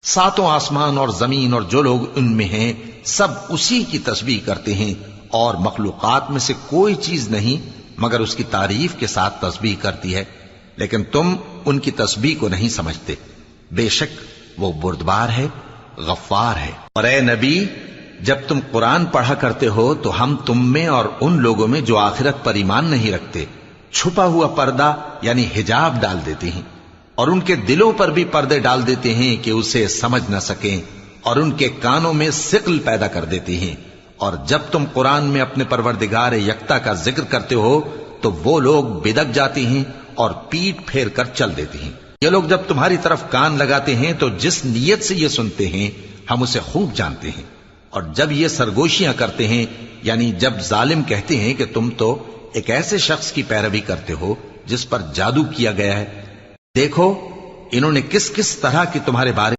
ساتوں آسمان اور زمین اور جو لوگ ان میں ہیں سب اسی کی تسبیح کرتے ہیں، اور مخلوقات میں سے کوئی چیز نہیں مگر اس کی تعریف کے ساتھ تسبیح کرتی ہے، لیکن تم ان کی تسبیح کو نہیں سمجھتے۔ بے شک وہ بردبار ہے، غفار ہے۔ اور اے نبی، جب تم قرآن پڑھا کرتے ہو تو ہم تم میں اور ان لوگوں میں جو آخرت پر ایمان نہیں رکھتے چھپا ہوا پردہ یعنی حجاب ڈال دیتے ہیں، اور ان کے دلوں پر بھی پردے ڈال دیتے ہیں کہ اسے سمجھ نہ سکیں، اور ان کے کانوں میں ثقل پیدا کر دیتے ہیں۔ اور جب تم قرآن میں اپنے پروردگار یکتا کا ذکر کرتے ہو تو وہ لوگ بدک جاتے ہیں اور پیٹ پھیر کر چل دیتے ہیں۔ یہ لوگ جب تمہاری طرف کان لگاتے ہیں تو جس نیت سے یہ سنتے ہیں ہم اسے خوب جانتے ہیں، اور جب یہ سرگوشیاں کرتے ہیں یعنی جب ظالم کہتے ہیں کہ تم تو ایک ایسے شخص کی پیروی کرتے ہو جس پر جادو کیا گیا ہے، دیکھو انہوں نے کس کس طرح کی تمہارے بارے